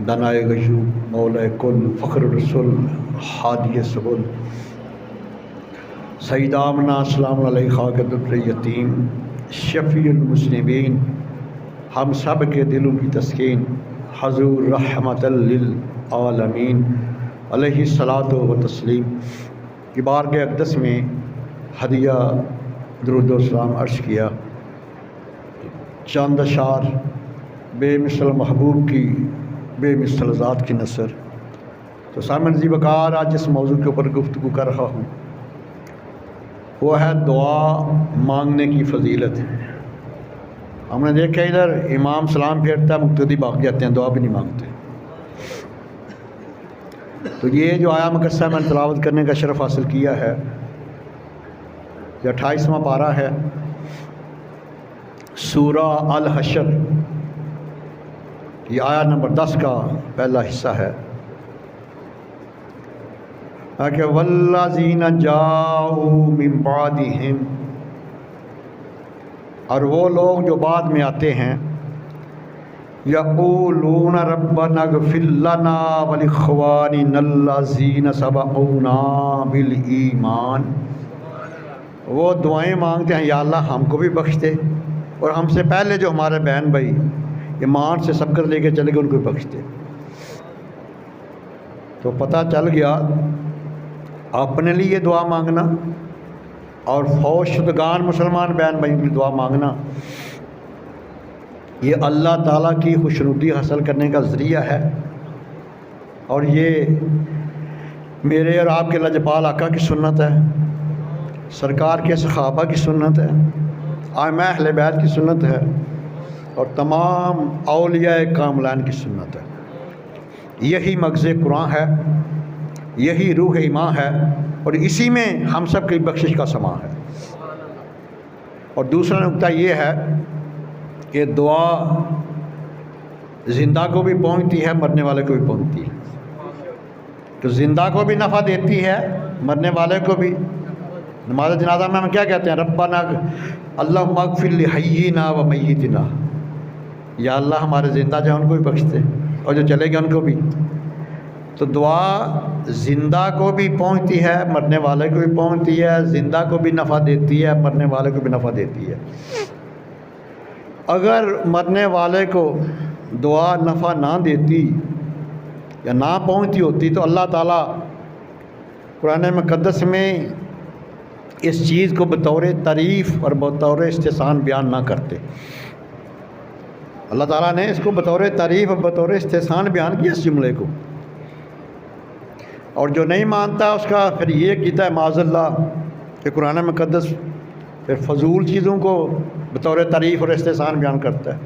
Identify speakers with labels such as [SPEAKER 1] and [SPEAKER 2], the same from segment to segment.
[SPEAKER 1] دنائے غیو مولا کل فخر رسول ہادی سبل سید آمنہ السلام علیہ خاکد یتیم شفیع المسلمین ہم سب کے دلوں کی تسکین حضور رحمت للعالمین علیہ الصلاۃ و تسلیم کی بارگاہ اقدس میں ہدیہ درود و سلام عرض کیا۔ چند اشعار بے مثل محبوب کی بے مثل ذات کی نثر۔ تو سامعین ذی وقار آج اس موضوع کے اوپر گفتگو کر رہا ہوں، وہ ہے دعا مانگنے کی فضیلت۔ ہم نے دیکھا ادھر امام سلام پھیرتا ہے، مقتدی باقی جاتے ہیں، دعا بھی نہیں مانگتے۔ تو یہ جو آیا مقصہ میں نے تلاوت کرنے کا شرف حاصل کیا ہے، یہ 28واں پارہ ہے سورہ الحشر کی آیت نمبر 10 کا پہلا حصہ ہے کہ والذین جاؤوا من بعدہم، اور وہ لوگ جو بعد میں آتے ہیں، یقولون ربنا اغفر لنا ولاخواننا الذین سبقونا بالایمان، وہ دعائیں مانگتے ہیں یا اللہ ہم کو بھی بخش دے اور ہم سے پہلے جو ہمارے بہن بھائی ایمان سے سبقت لے کے چلے گئے ان کو بھی بخش دے۔ تو پتہ چل گیا اپنے لیے دعا مانگنا اور فوت شدگان مسلمان بہن بھائیوں کی دعا مانگنا یہ اللہ تعالیٰ کی خوشنودی حاصل کرنے کا ذریعہ ہے، اور یہ میرے اور آپ کے لجپال آقا کی سنت ہے، سرکار کے صحابہ کی سنت ہے، ائمہ اہل بیت کی سنت ہے، اور تمام اولیاء کاملین کی سنت ہے۔ یہی مغز قرآن ہے، یہی روح ایمان ہے، اور اسی میں ہم سب کی بخشش کا سماں ہے۔ اور دوسرا نقطہ یہ ہے کہ دعا زندہ کو بھی پہنچتی ہے، مرنے والے کو بھی پہنچتی ہے۔ تو زندہ کو بھی نفع دیتی ہے، مرنے والے کو بھی۔ نماز جنازہ میں ہم کیا کہتے ہیں؟ ربنا اللہم اغفر لحیینا و میتنا، یا اللہ ہمارے زندہ جو ان کو بھی بخش دے اور جو چلے گئے ان کو بھی۔ تو دعا زندہ کو بھی پہنچتی ہے، مرنے والے کو بھی پہنچتی ہے، زندہ کو بھی نفع دیتی ہے، مرنے والے کو بھی نفع دیتی ہے۔ اگر مرنے والے کو دعا نفع نہ دیتی یا نہ پہنچتی ہوتی تو اللہ تعالیٰ قرآن مقدس میں اس چیز کو بطور تعریف اور بطور استحسان بیان نہ کرتے۔ اللہ تعالیٰ نے اس کو بطور تعریف اور بطور استحسان بیان کیا اس جملے کو، اور جو نہیں مانتا اس کا پھر یہ کہتا ہے معاذ اللہ کہ قرآن مقدس پھر فضول چیزوں کو بطور تعریف اور استحسان بیان کرتا ہے،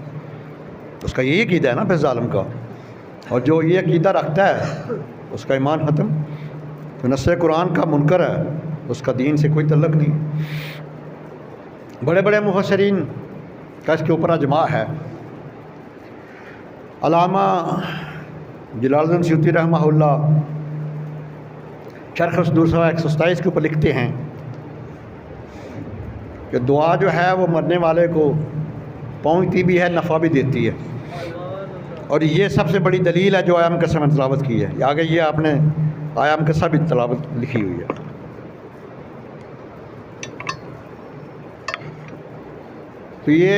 [SPEAKER 1] اس کا یہی عقیدہ ہے نا پھر ظالم کا۔ اور جو یہ عقیدہ رکھتا ہے اس کا ایمان ختم، تو نص قرآن کا منکر ہے، اس کا دین سے کوئی تعلق نہیں۔ بڑے بڑے مفسرین کا اس کے اوپر اجماع ہے۔ علامہ جلال الدین سیوطی رحمہ اللہ شرح صدور صفحہ 127 کے اوپر لکھتے ہیں کہ دعا جو ہے وہ مرنے والے کو پہنچتی بھی ہے، نفع بھی دیتی ہے، اور یہ سب سے بڑی دلیل ہے جو آیا مقصہ میں تلاوت کی ہے۔ آگے یہ آپ نے آیا مقصہ بھی تلاوت لکھی ہوئی ہے۔ تو یہ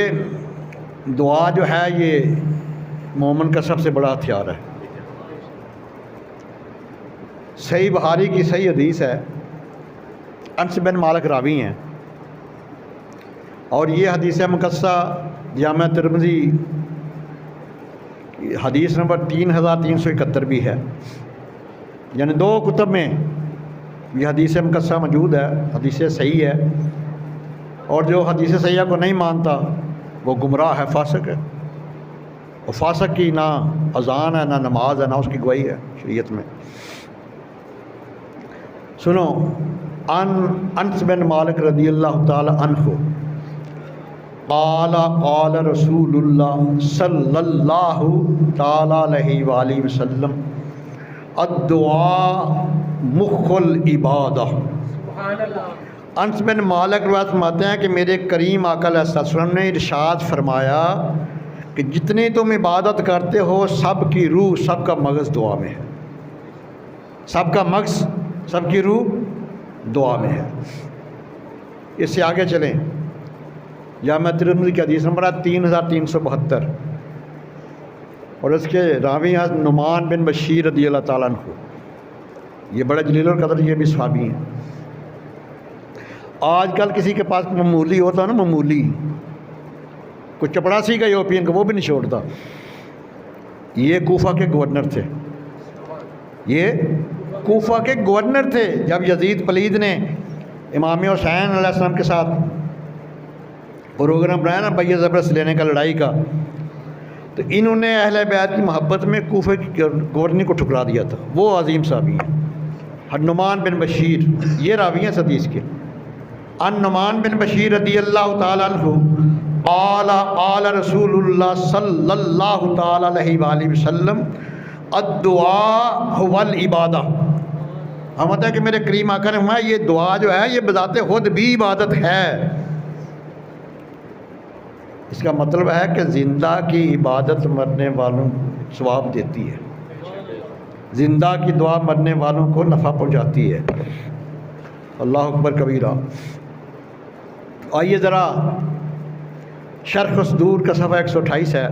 [SPEAKER 1] دعا جو ہے یہ مومن کا سب سے بڑا ہتھیار ہے۔ صحیح بخاری کی صحیح حدیث ہے، انس بن مالک راوی ہیں، اور یہ حدیث مقدسہ جامع ترمذی حدیث نمبر 3371 بھی ہے، یعنی 2 کتب میں یہ حدیث مقدسہ موجود ہے، حدیث صحیح ہے۔ اور جو حدیث صحیحہ کو نہیں مانتا وہ گمراہ ہے، فاسق ہے، اور فاسق کی نہ اذان ہے، نہ نماز ہے، نہ اس کی گواہی ہے شریعت میں۔ سنو، انس بن مالک رضی اللہ تعالی عنہ قال قال رسول اللہ صلی اللہ تعالی علیہ وآلہ وسلم الدعاء مخ العبادہ۔ انس بن مالک روایت فرماتے ہیں کہ میرے کریم آقا علیہ السلام نے ارشاد فرمایا کہ جتنی تم عبادت کرتے ہو سب کی روح، سب کا مغز دعا میں ہے، سب کا مغز، سب کی روح دعا میں ہے۔ اس سے آگے چلیں، جامع ترمذی کی حدیث نمبر 3372 اور اس کے راوی ہیں نعمان بن بشیر رضی اللہ تعالیٰ عنہ۔ یہ بڑا جلیل القدر، یہ بھی صحابی ہیں۔ آج کل کسی کے پاس معمولی ہوتا ہے نا، معمولی کوئی چپڑاسی کا یورپین کا، وہ بھی نہیں چھوڑتا۔ یہ کوفہ کے گورنر تھے، یہ کوفہ کے گورنر تھے۔ جب یزید پلید نے امام حسین علیہ السلام کے ساتھ پروگرام بنایا نا بیعت زبردست لینے کا، لڑائی کا، تو انہوں نے اہل بیت کی محبت میں کوفہ کی گورنر کو ٹھکرا دیا تھا۔ وہ عظیم صحابی ہیں، نعمان بن بشیر، یہ راوی ہیں اس حدیث کے۔ ان نعمان بن بشیر رضی اللہ تعالیٰ عنہ قال قال رسول اللہ صلی اللہ تعالیٰ علیہ وآلہ وسلم الدعاء هو العبادہ۔ ہم ہوتا ہے کہ میرے کریم آقا نے فرمایا یہ دعا جو ہے یہ بذات خود بھی عبادت ہے۔ اس کا مطلب ہے کہ زندہ کی عبادت مرنے والوں کو ثواب دیتی ہے، زندہ کی دعا مرنے والوں کو نفع پہنچاتی ہے۔ اللہ اکبر کبیرہ۔ آئیے ذرا شرح صدور کا صفحہ 128 ہے۔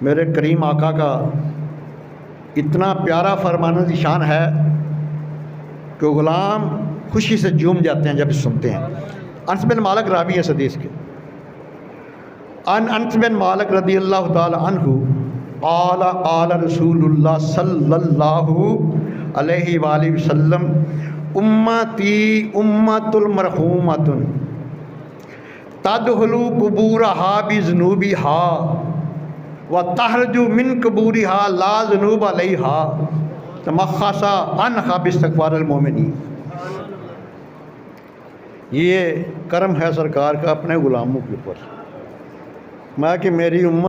[SPEAKER 1] میرے کریم آقا کا اتنا پیارا فرمان ذیشان ہے کہ غلام خوشی سے جھوم جاتے ہیں جب اس سنتے ہیں۔ انس بن مالک راوی ہے اس حدیث کے۔ انس بن مالک رضی اللہ تعالی عنہ قال قال رسول اللہ صلی اللہ علیہ وآلہ وسلم امتی امت المرحومۃ تدخل قبورها بذنوبها وتخرج من قبورها لا ذنوب علیها تمخص عنها باستغفار المؤمنین۔ یہ کرم ہے سرکار کا اپنے غلاموں کے اوپر، میں کہ میری امت